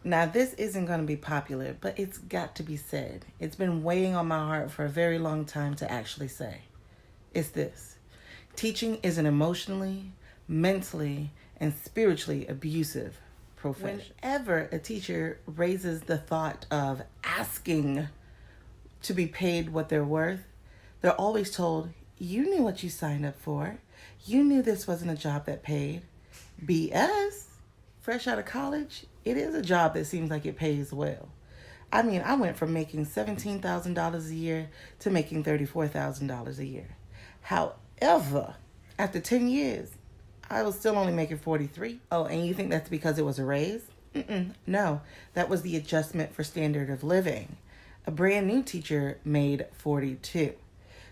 Now, this isn't going to be popular, but it's got to be said. It's been weighing on my heart for a very long time to actually say. It's this. Teaching is an emotionally, mentally, and spiritually abusive profession. Whenever a teacher raises the thought of asking to be paid what they're worth, they're always told, you knew what you signed up for. You knew this wasn't a job that paid. BS. Fresh out of college, it is a job that seems like it pays well. I mean, I went from making $17,000 a year to making $34,000 a year. However, after 10 years, I was still only making 43. Oh, and you think that's because it was a raise? No, that was the adjustment for standard of living. A brand new teacher made 42.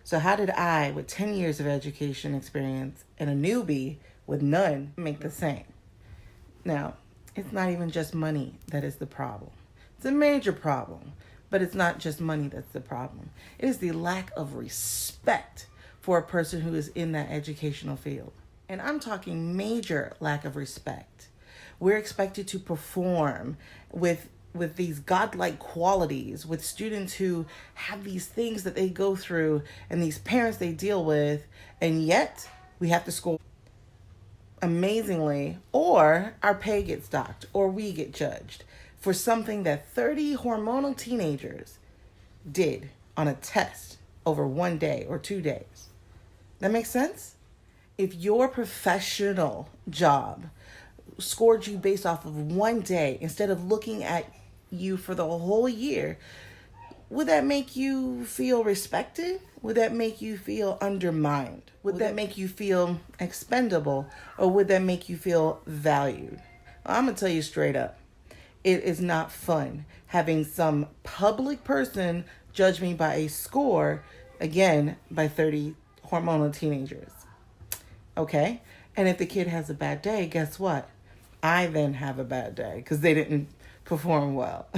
So how did I, with 10 years of education experience, and a newbie with none, make the same? Now, it's not even just money that is the problem. It's a major problem, but it's not just money that's the problem. It is the lack of respect for a person who is in that educational field. And I'm talking major lack of respect. We're expected to perform with these godlike qualities, with students who have these things that they go through and these parents they deal with, and yet we have to score amazingly, or our pay gets docked, or we get judged for something that 30 hormonal teenagers did on a test over 1 day or 2 days. That makes sense? If your professional job scored you based off of 1 day instead of looking at you for the whole year, would that make you feel respected? Would that make you feel undermined? Would that make you feel expendable? Or would that make you feel valued? I'm going to tell you straight up. It is not fun having some public person judge me by a score, again, by 30 hormonal teenagers. Okay? And if the kid has a bad day, guess what? I then have a bad day because they didn't perform well.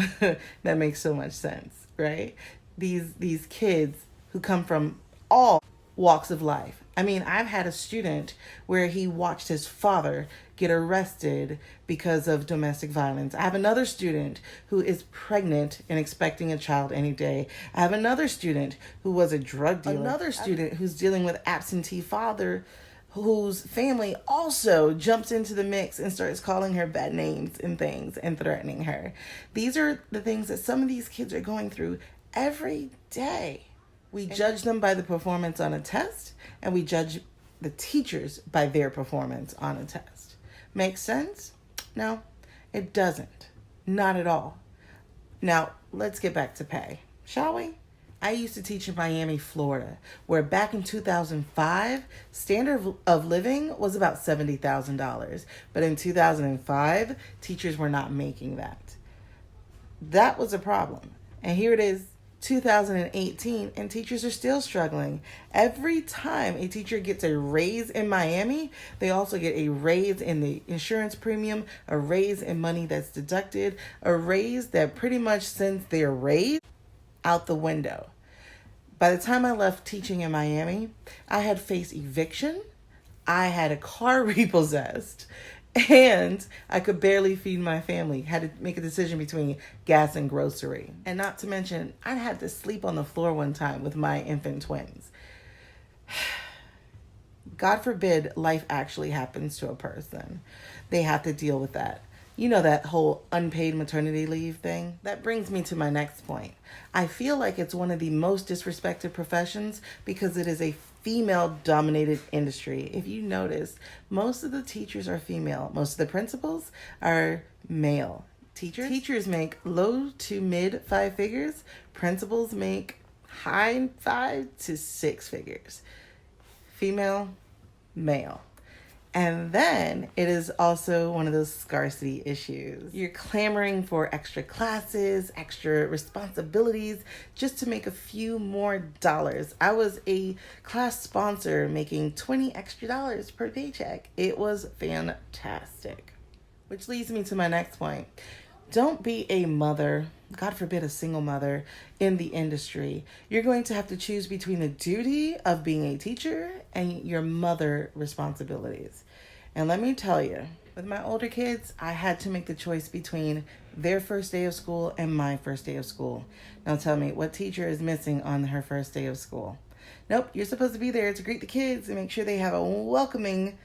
That makes so much sense, right? These kids who come from all walks of life. I mean, I've had a student where he watched his father get arrested because of domestic violence. I have another student who is pregnant and expecting a child any day. I have another student who was a drug dealer. Another student who's dealing with absentee father whose family also jumps into the mix and starts calling her bad names and things and threatening her. These are the things that some of these kids are going through every day. We judge them by the performance on a test, and we judge the teachers by their performance on a test. Make sense? No, it doesn't. Not at all. Now, let's get back to pay, shall we? I used to teach in Miami, Florida, where back in 2005, standard of living was about $70,000. But in 2005, teachers were not making that. That was a problem. And here it is, 2018, and teachers are still struggling. Every time a teacher gets a raise in Miami, they also get a raise in the insurance premium, a raise in money that's deducted, a raise that pretty much sends their raise out the window. By the time I left teaching in Miami, I had faced eviction, I had a car repossessed, and I could barely feed my family. Had to make a decision between gas and grocery. And not to mention, I had to sleep on the floor one time with my infant twins. God forbid life actually happens to a person. They have to deal with that. You know, that whole unpaid maternity leave thing? That brings me to my next point. I feel like it's one of the most disrespected professions because it is a female-dominated industry. If you notice, most of the teachers are female. Most of the principals are male. Teachers make low to mid 5 figures. Principals make high 5 to 6 figures. Female, male. And then it is also one of those scarcity issues. You're clamoring for extra classes, extra responsibilities, just to make a few more dollars. I was a class sponsor making $20 extra per paycheck. It was fantastic. Which leads me to my next point. Don't be a mother, God forbid a single mother, in the industry. You're going to have to choose between the duty of being a teacher and your mother responsibilities. And let me tell you, With my older kids, I had to make the choice between their first day of school and my first day of school. Now tell me, what teacher is missing on her first day of school? Nope, you're supposed to be there to greet the kids and make sure they have a welcoming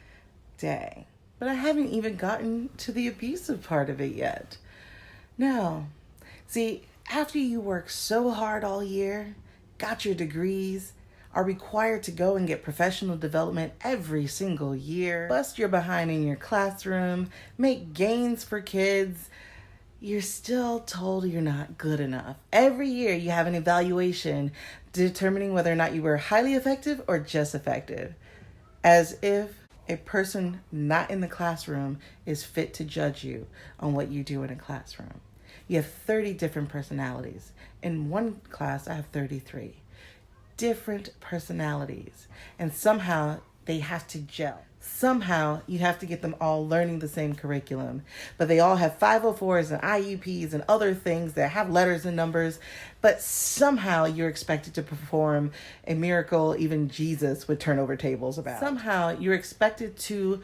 day. But I haven't even gotten to the abusive part of it yet. No. See, after you work so hard all year, got your degrees, are required to go and get professional development every single year, bust your behind in your classroom, make gains for kids, you're still told you're not good enough. Every year you have an evaluation determining whether or not you were highly effective or just effective, as if a person not in the classroom is fit to judge you on what you do in a classroom. You have 30 different personalities. In one class, I have 33 different personalities, and somehow they have to gel. Somehow you have to get them all learning the same curriculum, but they all have 504s and IUPs and other things that have letters and numbers, but somehow you're expected to perform a miracle even Jesus would turn over tables about. Somehow you're expected to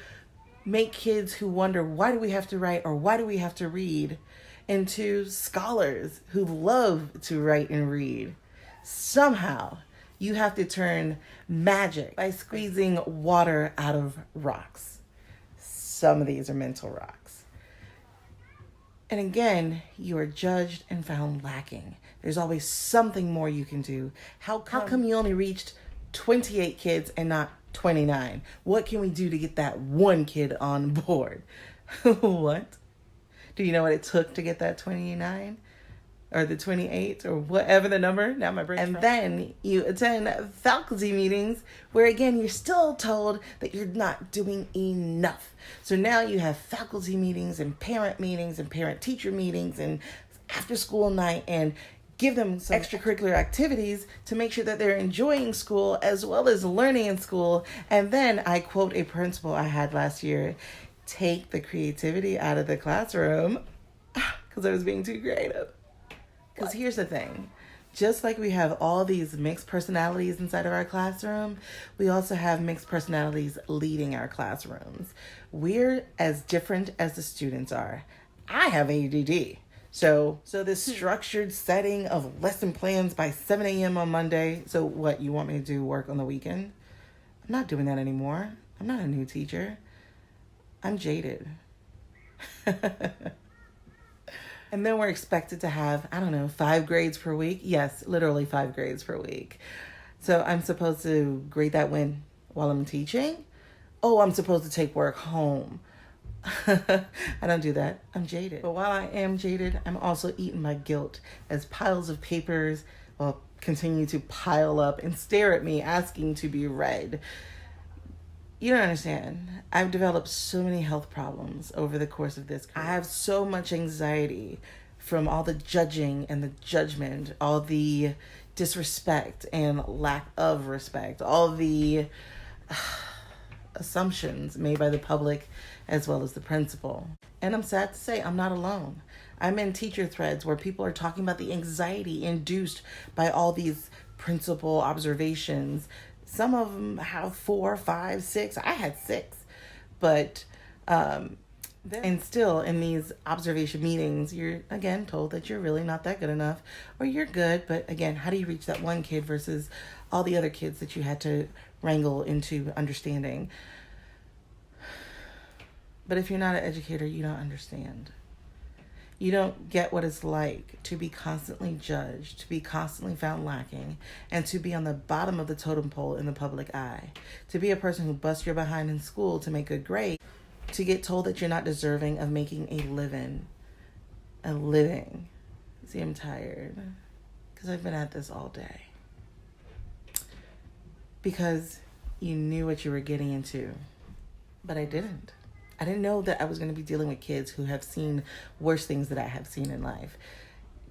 make kids who wonder, why do we have to write or why do we have to read, into scholars who love to write and read. Somehow you have to turn magic by squeezing water out of rocks. Some of these are mental rocks. And again, you are judged and found lacking. There's always something more you can do. How come you only reached 28 kids and not 29? What can we do to get that one kid on board? What? Do you know what it took to get that 29? Or the 28, or whatever the number. Now my brain's And then you attend faculty meetings where, again, you're still told that you're not doing enough. So now you have faculty meetings and parent-teacher meetings and after-school night, and give them some extracurricular activities to make sure that they're enjoying school as well as learning in school. And then I quote a principal I had last year, take the creativity out of the classroom, because I was being too creative. Because here's the thing, just like we have all these mixed personalities inside of our classroom, we also have mixed personalities leading our classrooms. We're as different as the students are. I have ADD. So this structured setting of lesson plans by 7 a.m. on Monday. So what, you want me to do work on the weekend? I'm not doing that anymore. I'm not a new teacher. I'm jaded. And then we're expected to have, 5 grades per week. Yes, literally 5 grades per week. So I'm supposed to grade that while I'm teaching? Oh, I'm supposed to take work home. I don't do that. I'm jaded. But while I am jaded, I'm also eating my guilt as piles of papers will continue to pile up and stare at me asking to be read. You don't understand. I've developed so many health problems over the course of this career. I have so much anxiety from all the judging and the judgment, all the disrespect and lack of respect, all the assumptions made by the public as well as the principal. And I'm sad to say I'm not alone. I'm in teacher threads where people are talking about the anxiety induced by all these principal observations. Some of them have 4, 5, 6. I had 6. But, and still in these observation meetings, you're again told that you're really not that good enough, or you're good. But again, how do you reach that one kid versus all the other kids that you had to wrangle into understanding? But if you're not an educator, you don't understand. You don't get what it's like to be constantly judged, to be constantly found lacking, and to be on the bottom of the totem pole in the public eye. To be a person who busts your behind in school to make good grades, to get told that you're not deserving of making a living. A living. See, I'm tired because I've been at this all day. Because you knew what you were getting into, but I didn't. I didn't know that I was going to be dealing with kids who have seen worse things that I have seen in life.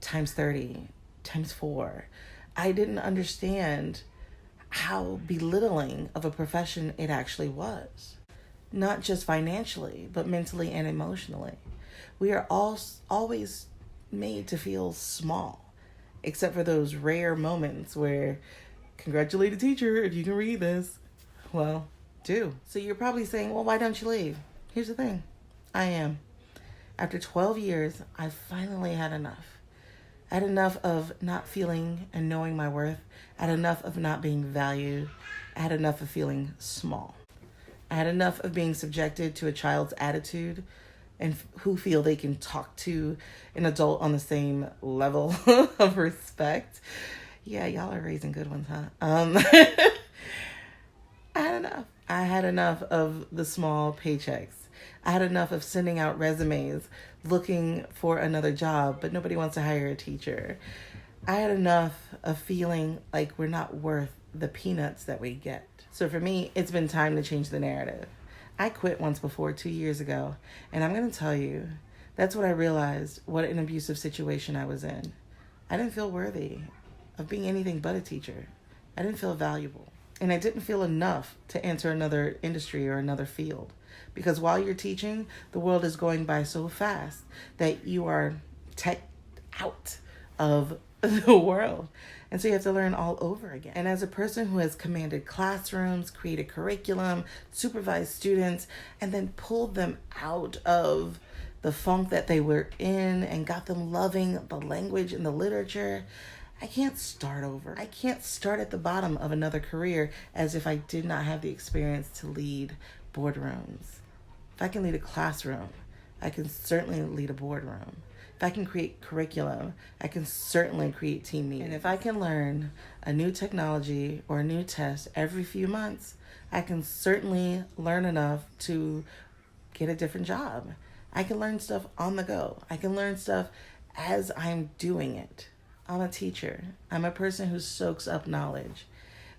Times 30, times 4. I didn't understand how belittling of a profession it actually was. Not just financially, but mentally and emotionally. We are all always made to feel small, except for those rare moments where, congratulate a teacher if you can read this. Well, do. So you're probably saying, well, why don't you leave? Here's the thing. I am. After 12 years, I finally had enough. I had enough of not feeling and knowing my worth. I had enough of not being valued. I had enough of feeling small. I had enough of being subjected to a child's attitude and who feel they can talk to an adult on the same level of respect. Yeah, y'all are raising good ones, huh? I had enough. I had enough of the small paychecks. I had enough of sending out resumes looking for another job, but nobody wants to hire a teacher. I had enough of feeling like we're not worth the peanuts that we get. So for me, it's been time to change the narrative. I quit once before 2 years ago, and I'm going to tell you, that's what I realized what an abusive situation I was in. I didn't feel worthy of being anything but a teacher. I didn't feel valuable. And I didn't feel enough to enter another industry or another field. Because while you're teaching, the world is going by so fast that you are teched out of the world. And so you have to learn all over again. And as a person who has commanded classrooms, created curriculum, supervised students, and then pulled them out of the funk that they were in and got them loving the language and the literature, I can't start over. I can't start at the bottom of another career as if I did not have the experience to lead boardrooms. If I can lead a classroom, I can certainly lead a boardroom. If I can create curriculum, I can certainly create team meetings. And if I can learn a new technology or a new test every few months, I can certainly learn enough to get a different job. I can learn stuff on the go. I can learn stuff as I'm doing it. I'm a teacher. I'm a person who soaks up knowledge,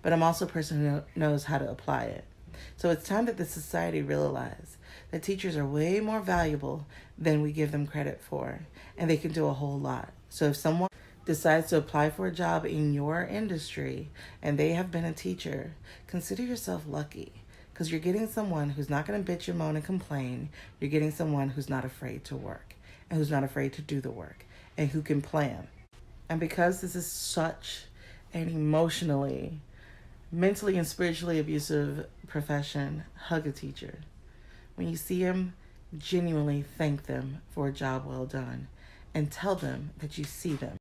but I'm also a person who knows how to apply it. So it's time that the society realize that teachers are way more valuable than we give them credit for, and they can do a whole lot. So if someone decides to apply for a job in your industry and they have been a teacher, consider yourself lucky, because you're getting someone who's not going to bitch and moan and complain. You're getting someone who's not afraid to work and who's not afraid to do the work and who can plan. And because this is such an emotionally, mentally, and spiritually abusive profession, hug a teacher. When you see them, genuinely thank them for a job well done and tell them that you see them.